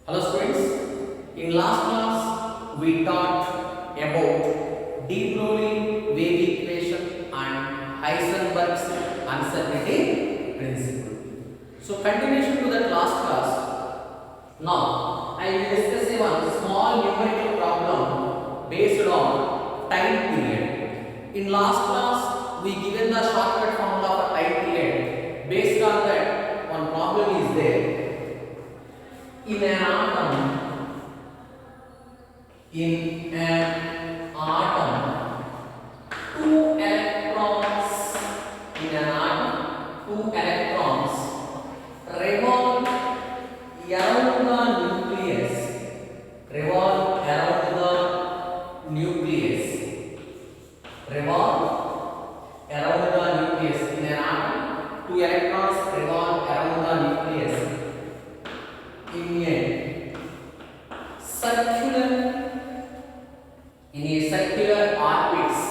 Hello students, in last class we taught about de Broglie wave equation and Heisenberg's uncertainty principle. So continuation to that last class, now I will discuss a one small numerical problem based on time period. In last class we given the shortcut formula for time period. Based on that one problem is there. In an atom, two electrons revolve around the nucleus. Revolve around the nucleus. Revolve around the nucleus. In an atom, two electrons revolve around the nucleus. In a circular orbits.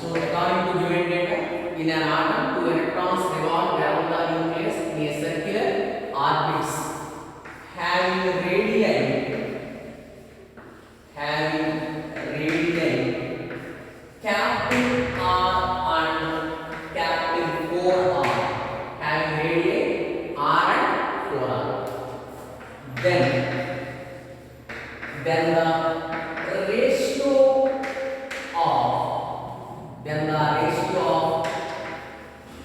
So according to given data, in an atom, two electrons revolve around the nucleus in a circular orbits, having radii capital R and capital 4R. Having radii R and 4R. Then the ratio of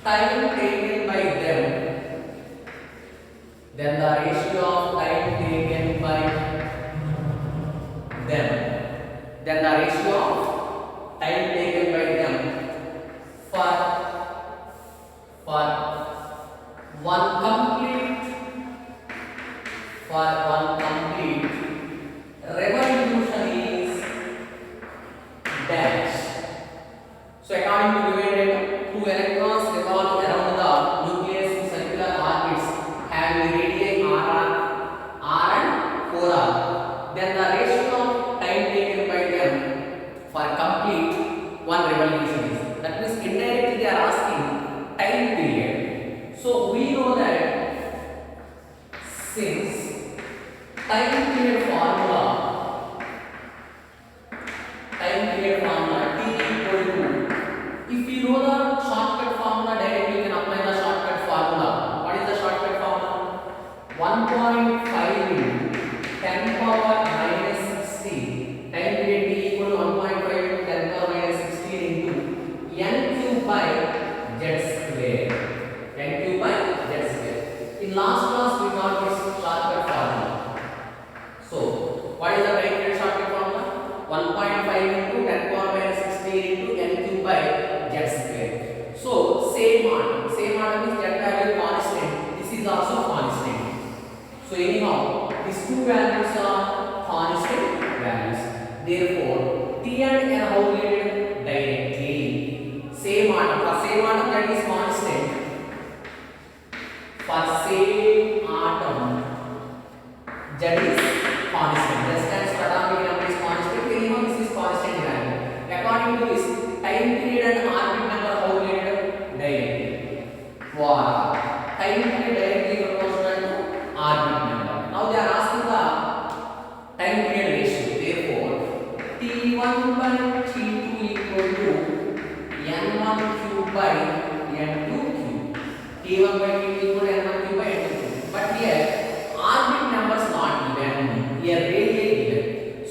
time taken by them. Then the ratio of time taken by them. Then the ratio of time taken by them for one complete revolution is dash. So according to given data, two electrons revolve around the nucleus in circular orbits having radii R and 4R. Then the ratio of time taken by them for complete one revolution is. That means indirectly they are asking time period. So we know that since time period formula T equal to, if you know the shortcut formula directly you can apply the shortcut formula. What is the shortcut formula? 1.5 into 10 power minus 16. Time period T equal to 1.5 into 10 power minus 16 into n cube by z square. N cube by z square. In last class we got this shortcut formula. So what is the time period shortcut formula? 1.5 into 10 power minus 16 into n cube by z square. So same atom means z value constant. This is also constant. So anyhow these two values are constant values. Therefore T and n how related? Directly. Same atom that is constant. For same atom z is constant. Just as atomic number is constant, anyhow this is constant value. According to this, time period and orbit number how related? Directly. Wow. Time period directly proportional to orbit number. Now they are asking the time period ratio. Therefore, T1 by T2 equal to N1 cube by N2 cube. T1 by T2 equal to N1 cube by N2 cube. But here, orbit numbers not given. Here radii given.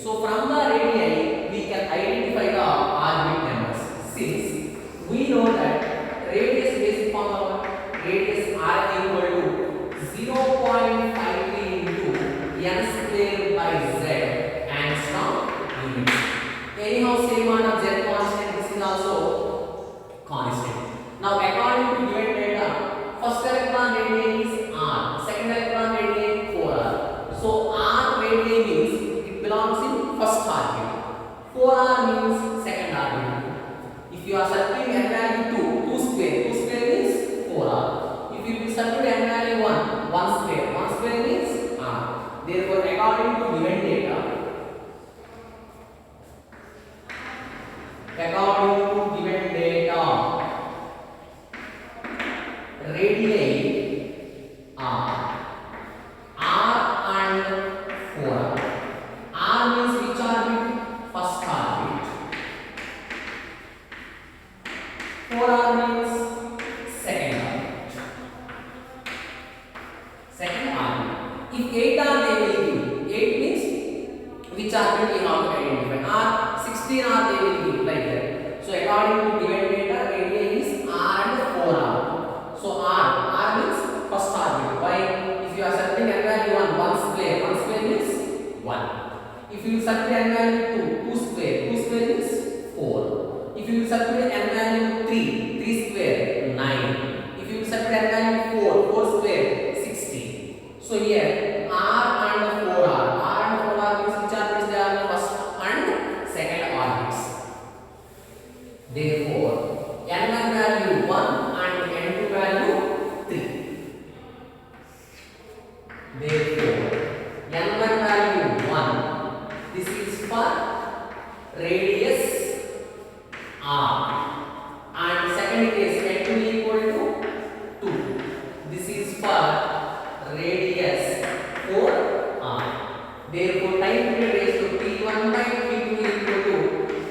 So from the radii we can identify the orbit numbers. Since we know that radius basic formula, radius r equal to 0.53 into n square by z angstrom units. Anyhow same amount of z constant, this is also constant. Now according to given data, first electron radii is r, second electron radii 4r. So r radii means it belongs in first orbit. 4r means second orbit. If you are circling n value 2 square means 4r. If you circle n value 1 square means r. Therefore according to given data, radii 4R means second R. Second R. If 8R they will give. 8 means which argument we have to identify. R 16R they will give like that. So according to given data, area is R and 4R. So R means first argument. Why? If you are selecting n value 1 square means 1. If you subtract n value 2 square means 4. If you subtract n value 3 square 9. If you subtract n value 4 square 60. So here R and 4R means which arguments they are first and second arguments. Therefore n1 value 1 and n2 value 3. Therefore n1 value 1, this is for radius R, and second case n2 equal to 2, this is for radius 4R. Therefore time period raised to t1 by t2 equal to,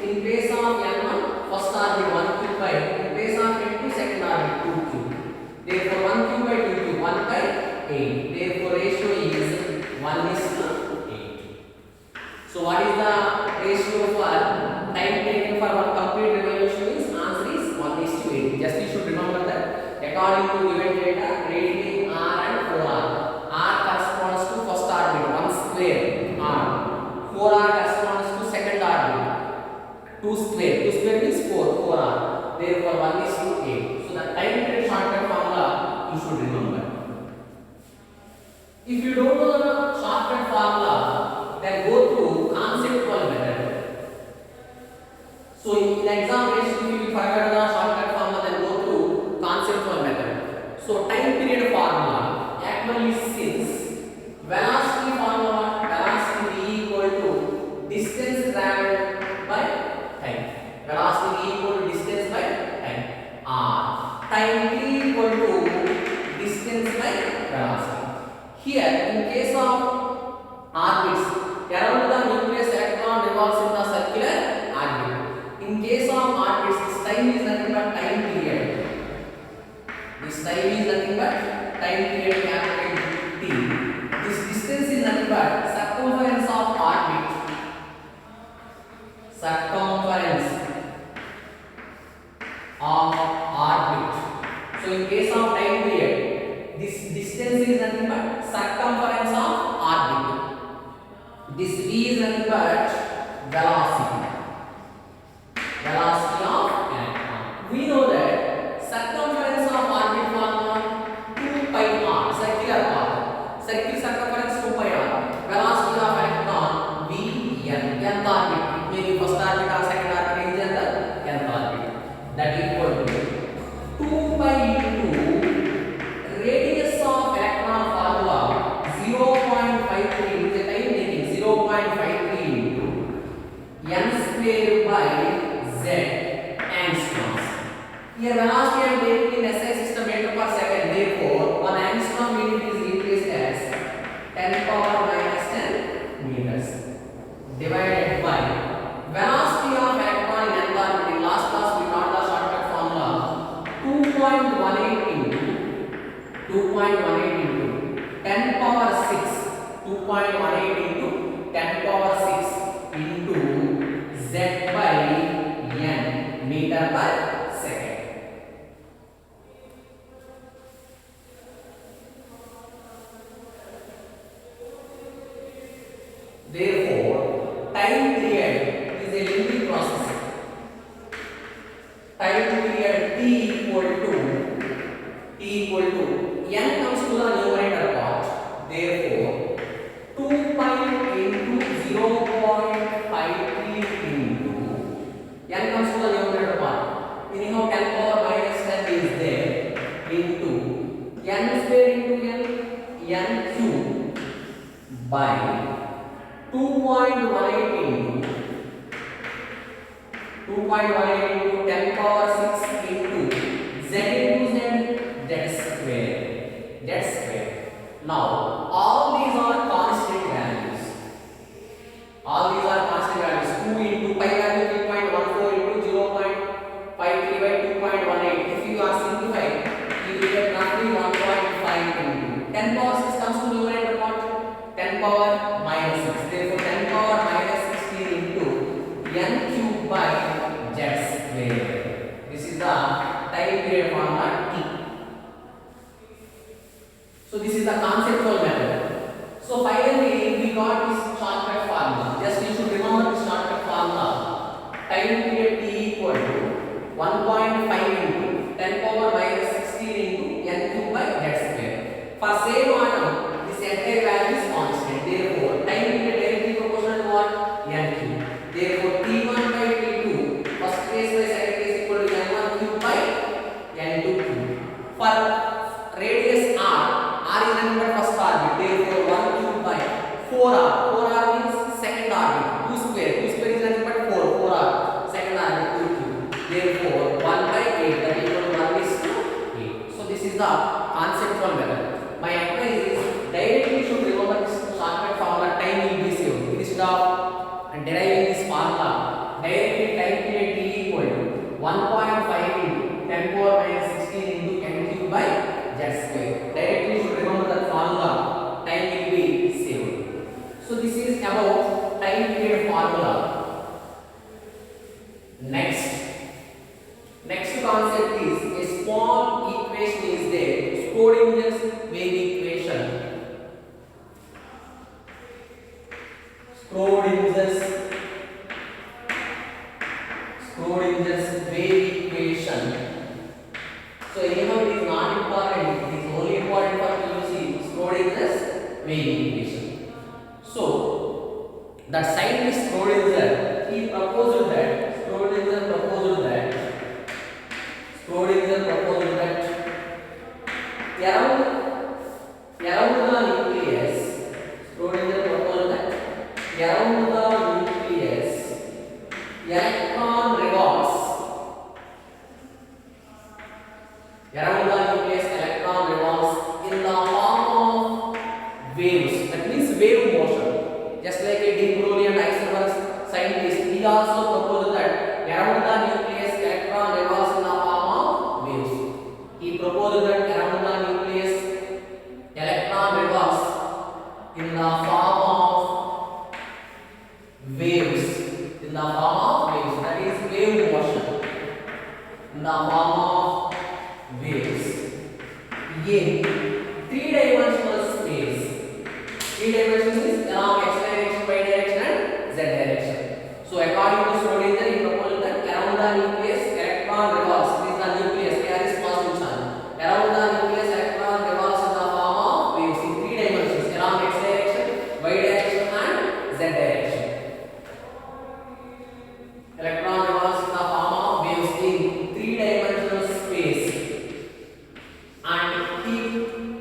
in place of n1 first argument 1 cube by, in place of n2 second argument 2 cube. Therefore 1 cube by 2 cube 1 by 8. Therefore ratio is 1:8. So what is the ratio for time taken for one complete revolution? Is answer is 1:8. Just you should remember that according to given data, radius R and 4R. R corresponds to first argument 1 square R. 4R corresponds to second argument 2 square. 2 square means 4R. Therefore 1:8. So the time period shortcut formula you should remember. If you don't know the shortcut formula, then go through conceptual method. So in examination, if you forget the shortcut formula, then go through conceptual method. So time period formula, actually since velocity formula, velocity V equal to distance traveled by time. Velocity V equal to distance by time. Time T equal to distance by velocity. Here, in case of orbits, around the nucleus electron revolves in the circular orbit. In case of orbits, this time is nothing but time period. This time is nothing but time period capital T. This distance is nothing but circumference of orbit. Circumference of orbit. So in case of time period, this distance is nothing but circumference of orbit. This V is nothing but velocity. Velocity of electron. We know that circumference of orbit formula 2 pi r, circular path. Circular circumference 2 pi r. Velocity of electron V n. Nth orbit. Maybe first orbit or second orbit is the nth orbit. That equal to 2 pi into radius of electron formula 0.53 is the time taking 0.53 into n square by z angstroms. Here velocity I am taking in SI system meter per second. Therefore 1 angstrom unit is replaced as 10 power minus 10 meters divided by velocity of electron in nth orbit. In last class we got the shortcut formula 2.18 into 10 power 6. 2.18 into 10 power 6 into z by n meter per second. Therefore, time period is a linear process. Time period T equal to n comes to the numerator part. Therefore, 2 pi into 0.53 into n comes to the numerator part. Meaning of 10 power minus 10 is there into n square into n cube by 2.18 into 10 power 6 into z into z, that's square. Now all these are constant values. 2 into pi value 3.14 into 0.53 by 2.18 equal to 1.5 into 10 power minus 16 into n cube by z square. For same atom, this entire value is constant. Therefore, time period directly proportional to what? N cube. Therefore, T1 by T2, first case by second case equal to n1 cube by n2 cube. For radius r, r is nothing but first orbit. Therefore, 1 cube by 4r. 4r means second orbit. 2 square. 2 square is nothing but 4. 4r. Second orbit 2 cube. Therefore, 1 by 8. That equal to 1 is to 8. So this is the conceptual method. My advice is directly should remember this shortcut formula. Time will be saved. Instead of deriving this formula, directly time period t equal to 1.5 into 10 power minus 16 into n cube by z square. Directly should remember that formula. Time will be saved. So this is about time period formula. Next concept is a small equation is there. Schrodinger's wave equation. Schrodinger's wave equation. So anyhow it is not important. It is only important for you see Schrodinger's wave equation. So that scientist Schrodinger, he proposed that Schrodinger proposed that around the nucleus, Schrodinger proposed that around the nucleus electron revolves in the form of waves. That means wave motion. Just like a de Broglie and Heisenberg scientist, he also proposed that around the nucleus electron revolves in the form of waves. He proposed that around the nucleus electron revolves in the form of waves. That is wave motion. In the form of waves. Again, three-dimensional space. Three dimensions is along x direction, y direction and z direction. So according to Schrodinger, he proposed that around the nucleus electron revolves. This is the nucleus, carries positive charge. Around the nucleus electron revolves in the form of waves in three dimensions, along x direction, y direction and z direction. Electron revolves in the form of waves in three-dimensional space. And he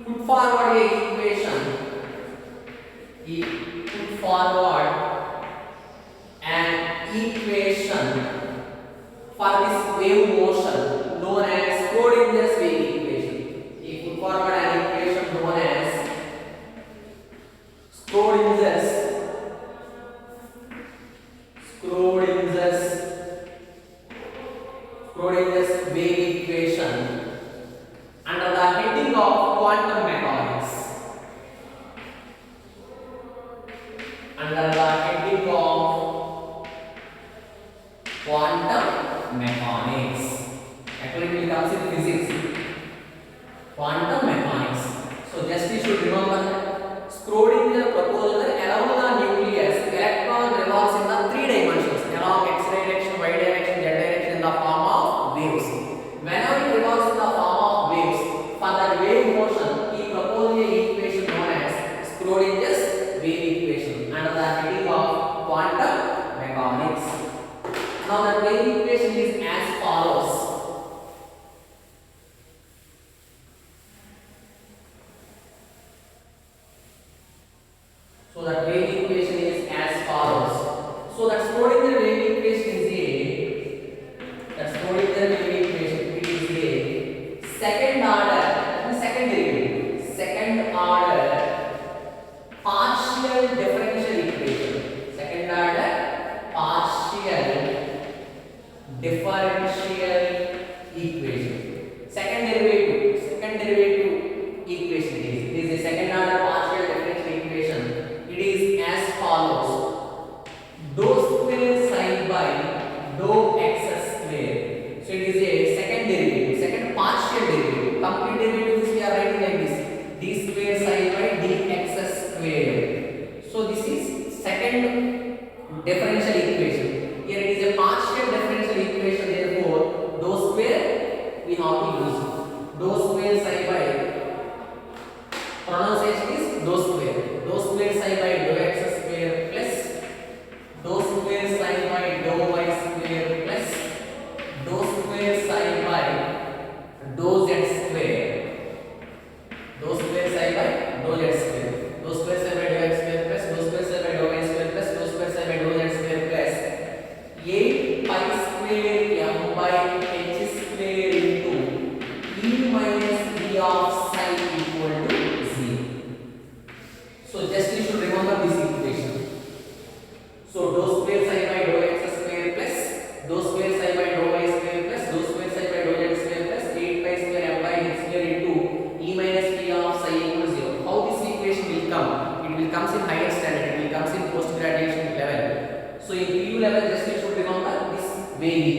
put forward a equation. He put forward an equation for this wave motion known as Schrodinger's wave equation. He put forward an equation known as Schrodinger's wave equation under the heading of quantum mechanics. Under the heading of quantum mechanics. Actually it comes in physics. Quantum mechanics. So just you should remember that Schrodinger proposed that around the nucleus electron revolves in the three dimensions, along x direction, y direction, z direction in the form of waves. Whenever it revolves in the form of waves, for that wave motion, he proposed a equation known as Schrodinger's wave equation under the heading of quantum mechanics. Now the wave equation is as follows. So that wave equation is as follows. So that Schrodinger wave equation is second order partial differential equation. Second order partial differential equation. Second derivative equation it is a second order partial differential equation. It is as follows: dou square psi by dou x square. So it is a second derivative, second partial derivative. Complete derivative we are writing like this: d square psi by dx square. So this is second differential equation. Here it is a partial differential equation.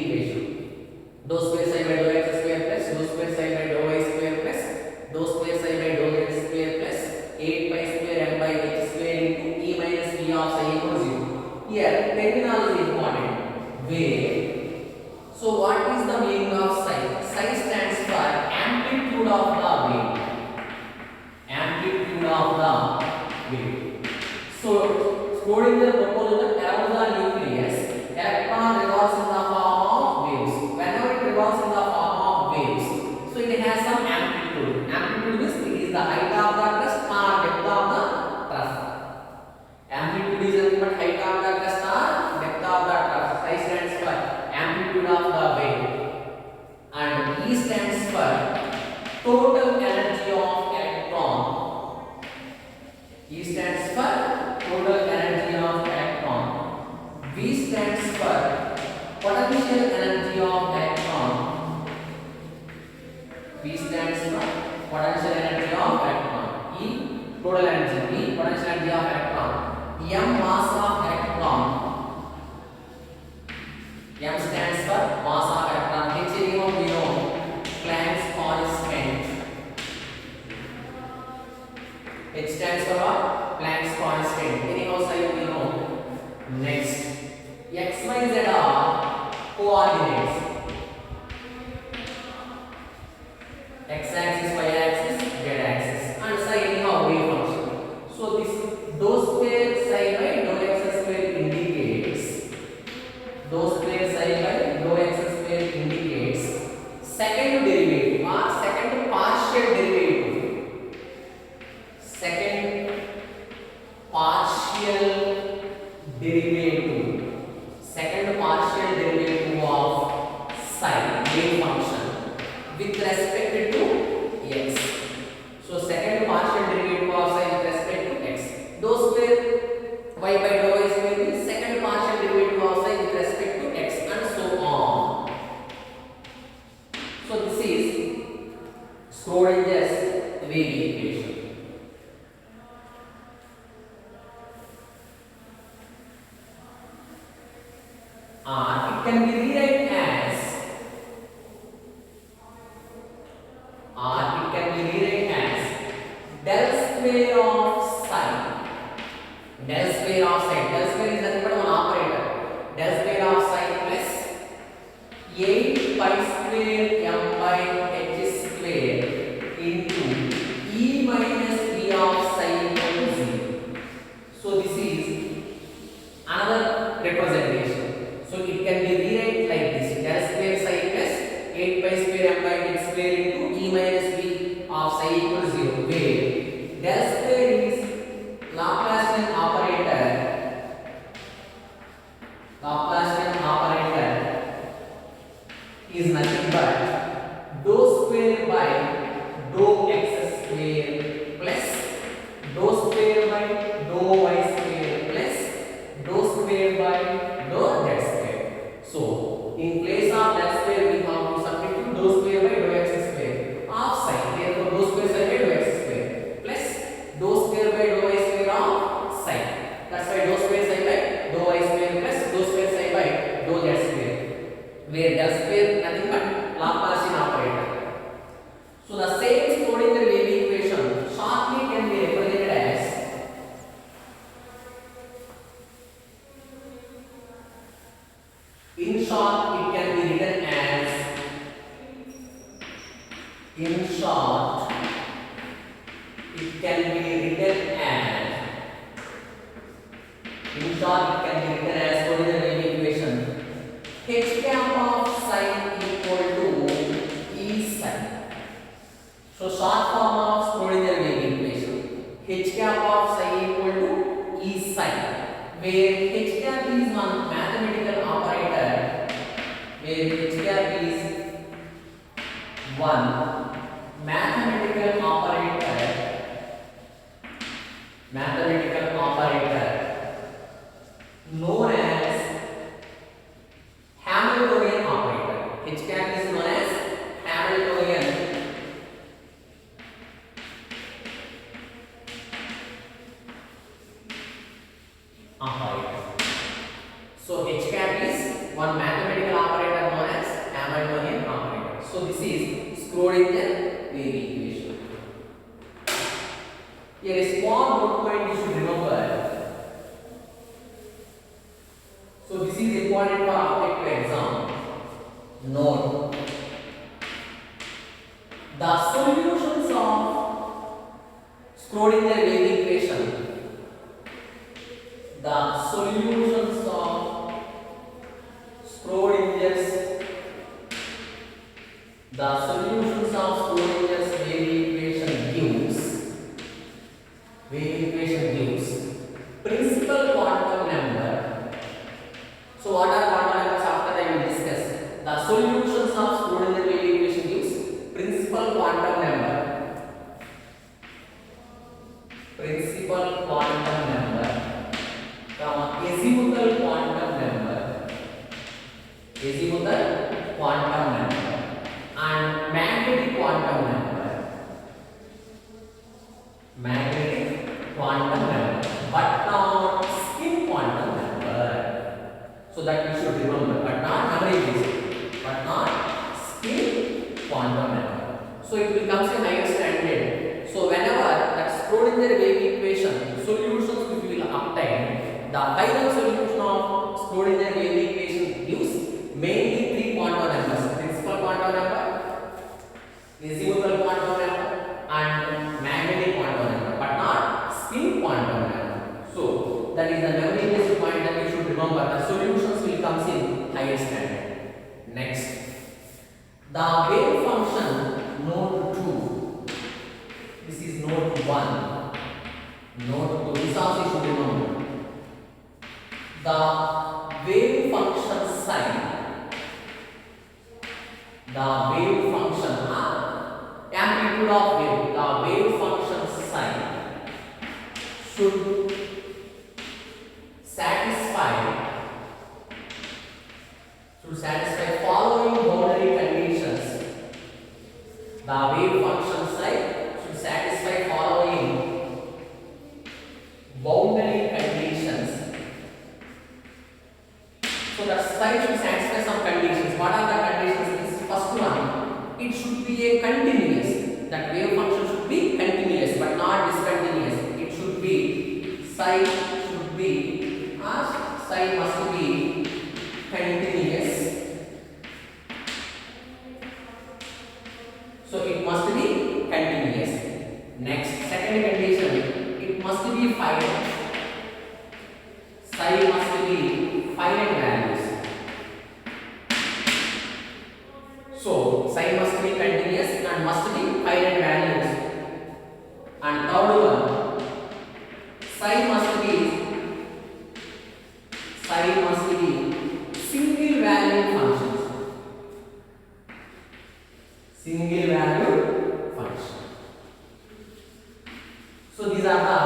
equation. Dou square psi by dou x square plus dou square psi by dou y square plus dou square psi by dou z square plus 8 pi square m by h square into e minus v of psi equals 0. Here terminology is important. Where so what is the meaning of psi? Psi stands for amplitude of the wave. Amplitude of the wave. So Schrödinger proposed that around the nucleus, electron revolves in the form of waves. Whenever it revolves in the form of waves, so it has some amplitude. Amplitude means it is the height of the crust or depth of the crust. Amplitude is nothing but height of the crust or depth of the crust. Psi stands for amplitude of the wave, and E stands for total energy of electron. E stands for total energy of electron. V stands for potential energy of electron. V stands for potential energy of electron. E total energy. V potential energy of electron. M mass of electron. M stands for mass of electron. H we know Planck's constant. H stands for what? Planck's constant. Anyhow, psi we know. Next, x, y, z are coordinates. X axis, y axis, z axis, and psi anyhow wave function. So this dou square psi by dou x square indicates. Dou square psi by dou x square indicates second derivative or second partial derivative. Second partial derivative. Second partial derivative of psi wave function with respect to x. So second partial derivative of psi with respect to x. Dou square y by dou y square is second partial derivative of psi with respect to x, and so on. So this is Schrödinger's wave equation. It can be rewritten as del square of psi. Del square of psi. Del square is nothing but one operator. Del square of psi plus 8 pi square m by h square into e minus v of psi equals 0. So this is another representation. So it can be rewritten like this: del square psi plus 8 pi square m by h square into e minus v of psi equals 0, where del square is Laplacian operator. Laplacian operator is nothing but dou square by dou x square plus dou square by dou y square plus dou square by dou z square. So in place of del square we have to substitute dou square by dou x square of psi. Therefore dou square psi by dou x square plus dou square by dou y square of psi. That's why dou square psi by dou y square plus dou square psi by dou z square, where del square nothing but Laplacian operator. So the same Schrödinger wave equation shortly can be represented as in short it can be written as in short it can be written as Schrödinger wave equation h cap of psi equal to e psi. So short form of Schrödinger wave equation, h cap of psi equal to e psi, where h cap is one mathematical operator, where h cap is one mathematical operator known as Hamiltonian operator. H cap is known as Hamiltonian operator. So H cap is one mathematical operator known Schrodinger wave equation. Here a small note point you should remember. So this is important for objective exam. Note the solutions of Schrodinger wave equation. The solutions of Schrodinger's wave equation gives principal quantum number. So what are quantum numbers? After I will discuss. The solutions of Schrodinger wave equation gives principal quantum number. Principal quantum number, azimuthal quantum number, azimuthal quantum number, and magnetic quantum number, magnetic quantum number, but not spin quantum number. So that you should remember, but not memory based, but not spin quantum number. So it becomes a higher standard. So whenever that Schrodinger wave equation solutions which we will obtain, the final solution of Schrodinger wave equation gives mainly three quantum numbers: principal quantum number, azimuthal quantum number, and magnetic quantum number, but not spin quantum number. So that is the memory based point that you should remember. The solutions will come in higher standard. Next, the wave function node 2. This is node 1. Node 2. This also you should remember. The wave function psi. The wave function amplitude of wave. The wave function psi should satisfy following boundary conditions. The wave function psi should satisfy following boundary conditions. So the psi should satisfy some conditions. What are the conditions? This first one, it should be a continuous. That wave function should be continuous but not discontinuous. It should be psi should be psi must be continuous. So it must be continuous. Next, second condition, it must be finite. Psi must be finite values. So psi must be continuous and must be finite values. And third one, psi must be single value functions. Single value function. So these are the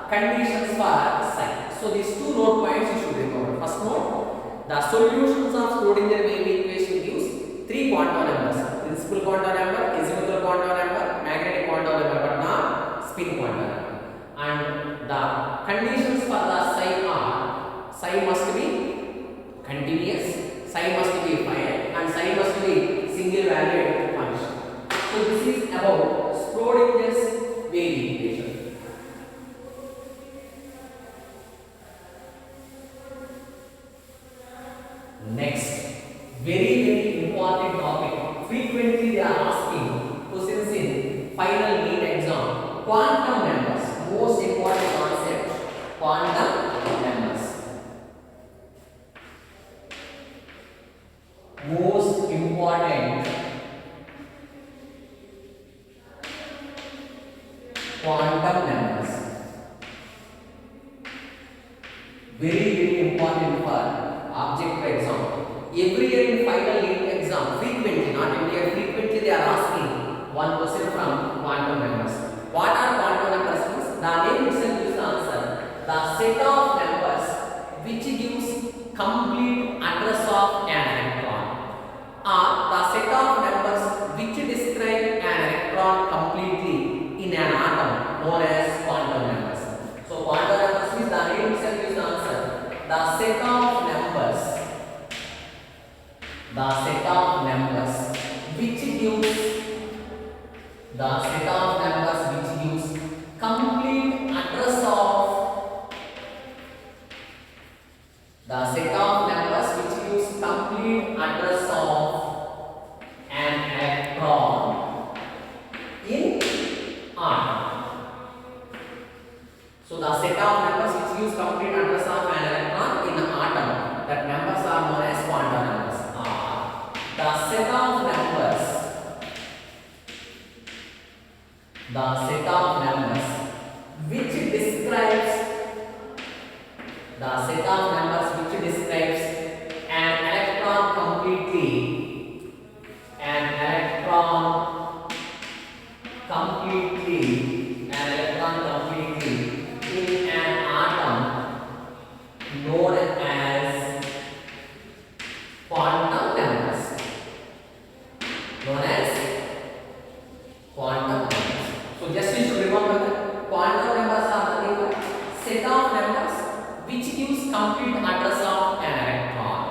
conditions for psi. So these two node points you should remember. First node, the solutions of Schrodinger wave equation gives three quantum numbers: principal quantum number, azimuthal quantum number, magnetic quantum number, but not spin quantum number. And the conditions for the psi are: psi must be continuous, psi must be finite, and psi must be single valued function. So this is about Schrodinger's wave equation. Next, very important topic. Frequently they are asking questions in final NEET exam. Quantum numbers, most important concept. Quantum numbers, most important quantum numbers. Very important for objective exam. Every year in final NEET exam, frequently, not every year, frequently they are asking one question from quantum numbers. What are quantum numbers? Means the name itself gives the answer. The set of numbers which gives complete address of an electron, or the set of numbers which describe an electron completely in an atom, known as quantum numbers. So quantum numbers means the name itself gives the answer. The set of numbers which gives the set of numbers which gives complete address of the set of numbers which gives complete address of an electron in atom. So the set of numbers which gives complete address of an electron in an atom, that numbers are known as quantum numbers. Are the set of numbers which describes an electron completely in an atom, known as quantum numbers. So just you should remember that quantum numbers are nothing but set of numbers which gives complete address of an electron.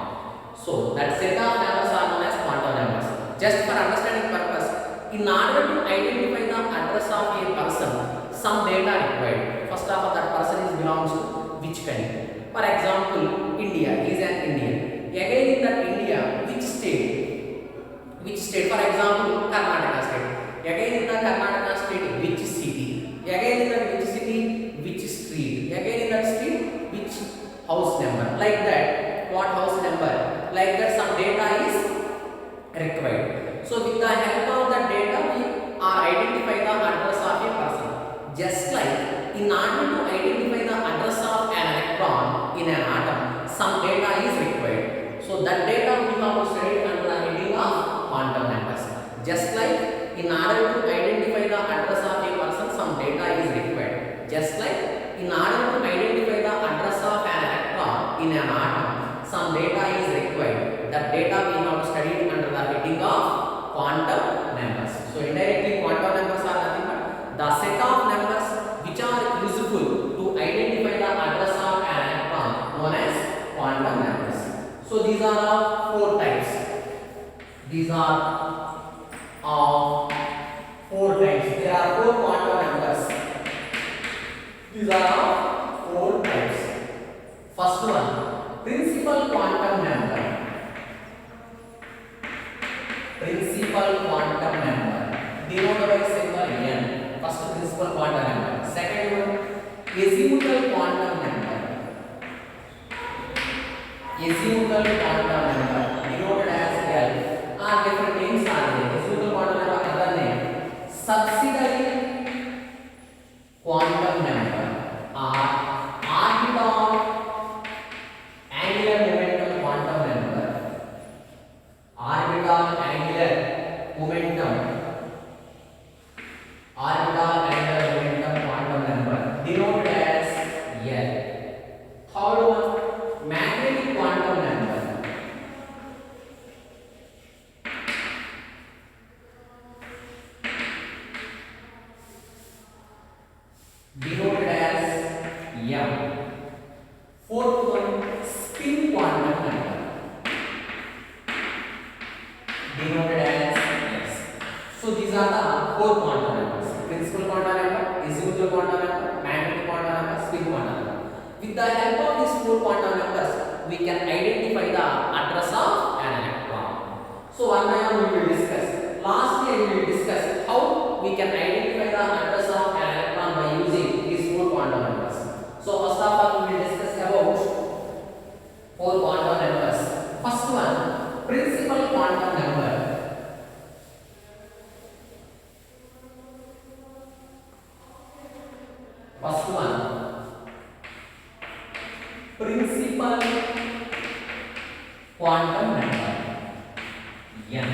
So that set of numbers are known as quantum numbers. Just for understanding purpose, in order to identify the address of a person, some data required. First of all, that person belongs to which country. For example, India is an Indian. Again in that India, which state? For example, Karnataka state. Again in the Karnataka state, which city? Again in that which city, which street? Again in that street, which house number? Like that, what house number? Like that, some data is required. So with the help of that data, we are identify the address of a person. Just like in order to identify the address of an electron in an atom, some data is required. So that data we have to study under the heading of quantum numbers. Just like in order to identify the address of a person, some data is required. Just like in order to identify the address of an electron in an atom, some data is required. That data we have to study under the heading of quantum numbers. So indirectly, quantum numbers are nothing but the set of numbers which are useful to identify the address of an electron, known as quantum numbers. So these are of 4 types. There are 4 quantum numbers. These are of 4 types. First one, principal quantum number. Denoted by symbol n. First, principal quantum number. Second one, azimuthal quantum number. Denoted as L. Different names are there. Azimuthal quantum number, other name. Subsidiary quantum number or orbital angular momentum quantum number. Orbital angular momentum quantum number, denoted as L. Third one, magnetic quantum number. Denoted as M. Fourth one, spin quantum number. Denoted as S. So these are the 4 quantum numbers: principal quantum number, azimuthal quantum number, magnetic quantum number, spin quantum number. With the help of these 4 quantum numbers, we can identify the address of an electron. So one by one we will discuss. Lastly, we will discuss how we can identify the address of an electron by using these 4 quantum numbers. So first of all, we will discuss about 4 quantum numbers. First one, principal quantum number. First one, principal quantum number n.